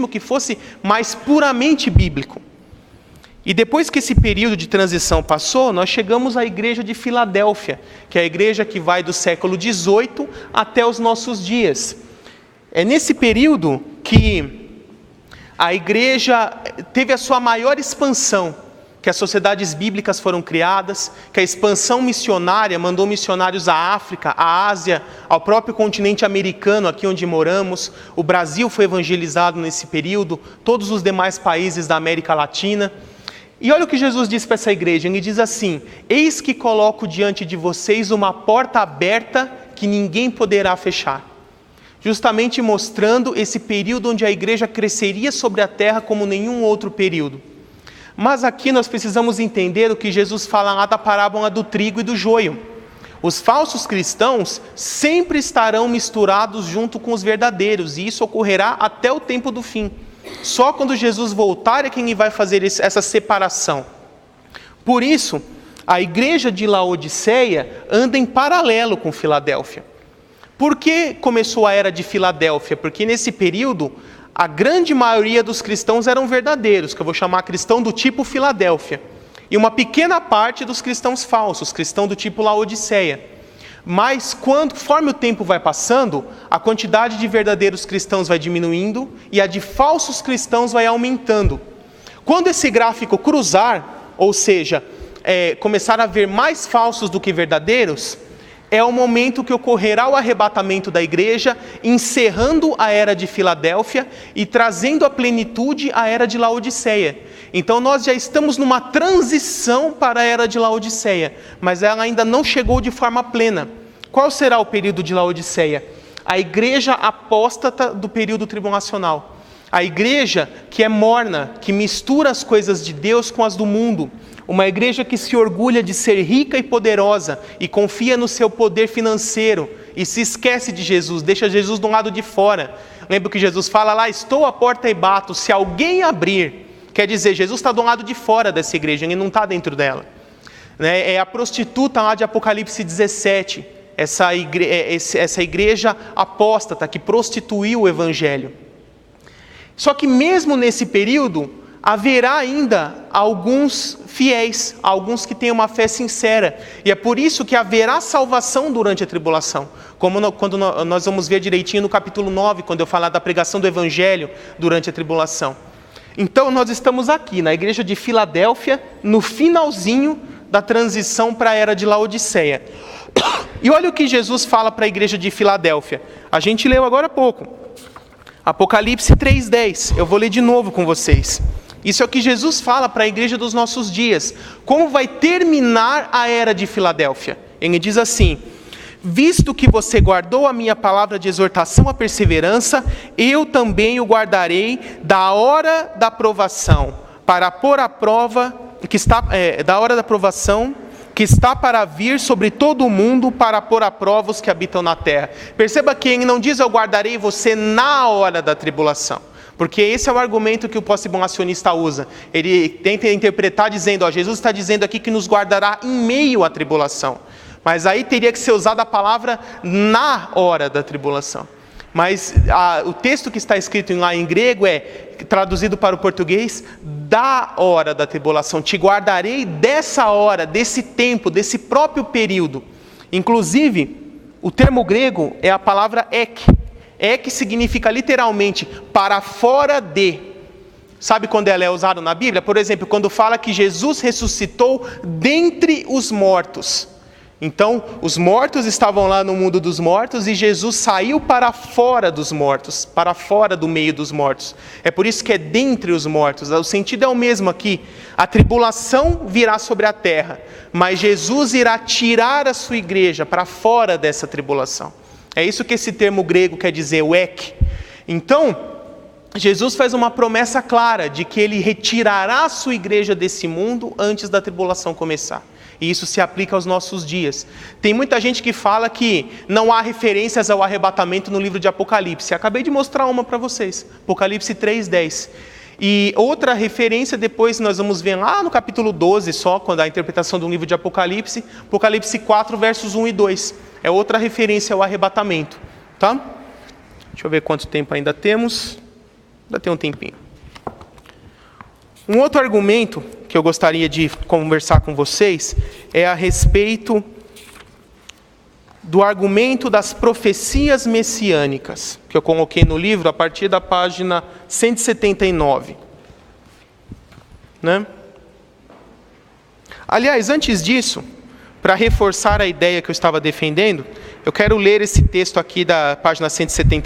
cristianismo que fosse mais puramente bíblico. E depois que esse período de transição passou, nós chegamos à igreja de Filadélfia, que é a igreja que vai do século XVIII até os nossos dias. É nesse período que a igreja teve a sua maior expansão, que as sociedades bíblicas foram criadas, que a expansão missionária mandou missionários à África, à Ásia, ao próprio continente americano, aqui onde moramos. O Brasil foi evangelizado nesse período, todos os demais países da América Latina. E olha o que Jesus disse para essa igreja, ele diz assim: eis que coloco diante de vocês uma porta aberta que ninguém poderá fechar. Justamente mostrando esse período onde a igreja cresceria sobre a terra como nenhum outro período. Mas aqui nós precisamos entender o que Jesus fala lá da parábola do trigo e do joio. Os falsos cristãos sempre estarão misturados junto com os verdadeiros, e isso ocorrerá até o tempo do fim. Só quando Jesus voltar é quem vai fazer essa separação. Por isso, a igreja de Laodiceia anda em paralelo com Filadélfia. Por que começou a era de Filadélfia? Porque nesse período, a grande maioria dos cristãos eram verdadeiros, que eu vou chamar cristão do tipo Filadélfia. E uma pequena parte dos cristãos falsos, cristão do tipo Laodiceia. Mas conforme o tempo vai passando, a quantidade de verdadeiros cristãos vai diminuindo e a de falsos cristãos vai aumentando. Quando esse gráfico cruzar, ou seja, começar a haver mais falsos do que verdadeiros, é o momento que ocorrerá o arrebatamento da igreja, encerrando a era de Filadélfia e trazendo à plenitude a era de Laodiceia. Então nós já estamos numa transição para a era de Laodiceia, mas ela ainda não chegou de forma plena. Qual será o período de Laodiceia? A igreja apóstata do período tribulacional. A igreja que é morna, que mistura as coisas de Deus com as do mundo. Uma igreja que se orgulha de ser rica e poderosa e confia no seu poder financeiro e se esquece de Jesus, deixa Jesus do lado de fora. Lembra que Jesus fala lá: estou à porta e bato, se alguém abrir. Quer dizer, Jesus está do lado de fora dessa igreja, ele não está dentro dela. É a prostituta lá de Apocalipse 17, essa igreja apóstata que prostituiu o evangelho. Só que mesmo nesse período, haverá ainda alguns fiéis, alguns que têm uma fé sincera. E é por isso que haverá salvação durante a tribulação. Quando nós vamos ver direitinho no capítulo 9, quando eu falar da pregação do evangelho durante a tribulação. Então nós estamos aqui na igreja de Filadélfia, no finalzinho da transição para a era de Laodiceia. E olha o que Jesus fala para a igreja de Filadélfia. A gente leu agora há pouco. Apocalipse 3:10. Eu vou ler de novo com vocês. Isso é o que Jesus fala para a igreja dos nossos dias. Como vai terminar a era de Filadélfia? Ele diz assim: visto que você guardou a minha palavra de exortação à perseverança, eu também o guardarei da hora da provação, para pôr à prova, da hora da provação, que está para vir sobre todo o mundo, para pôr à prova os que habitam na terra. Perceba que ele não diz: eu guardarei você na hora da tribulação. Porque esse é o argumento que o pós-tribulacionista usa. Ele tenta interpretar dizendo: Jesus está dizendo aqui que nos guardará em meio à tribulação. Mas aí teria que ser usada a palavra na hora da tribulação. Mas o texto que está escrito lá em grego é, traduzido para o português, da hora da tribulação. Te guardarei dessa hora, desse tempo, desse próprio período. Inclusive, o termo grego é a palavra ek. Ek significa literalmente para fora de. Sabe quando ela é usada na Bíblia? Por exemplo, quando fala que Jesus ressuscitou dentre os mortos. Então, os mortos estavam lá no mundo dos mortos e Jesus saiu para fora dos mortos, para fora do meio dos mortos. É por isso que é dentre os mortos. O sentido é o mesmo aqui. A tribulação virá sobre a terra, mas Jesus irá tirar a sua igreja para fora dessa tribulação. É isso que esse termo grego quer dizer, o ek. Então, Jesus faz uma promessa clara de que ele retirará a sua igreja desse mundo antes da tribulação começar. E isso se aplica aos nossos dias. Tem muita gente que fala que não há referências ao arrebatamento no livro de Apocalipse. Acabei de mostrar uma para vocês. Apocalipse 3:10. E outra referência depois nós vamos ver lá no capítulo 12 só, quando a interpretação do livro de Apocalipse. Apocalipse 4, versos 1 e 2. É outra referência ao arrebatamento. Tá? Deixa eu ver quanto tempo ainda temos. Ainda tem um tempinho. Um outro argumento que eu gostaria de conversar com vocês é a respeito do argumento das profecias messiânicas, que eu coloquei no livro a partir da página 179. Né? Aliás, antes disso, para reforçar a ideia que eu estava defendendo, eu quero ler esse texto aqui da página 179.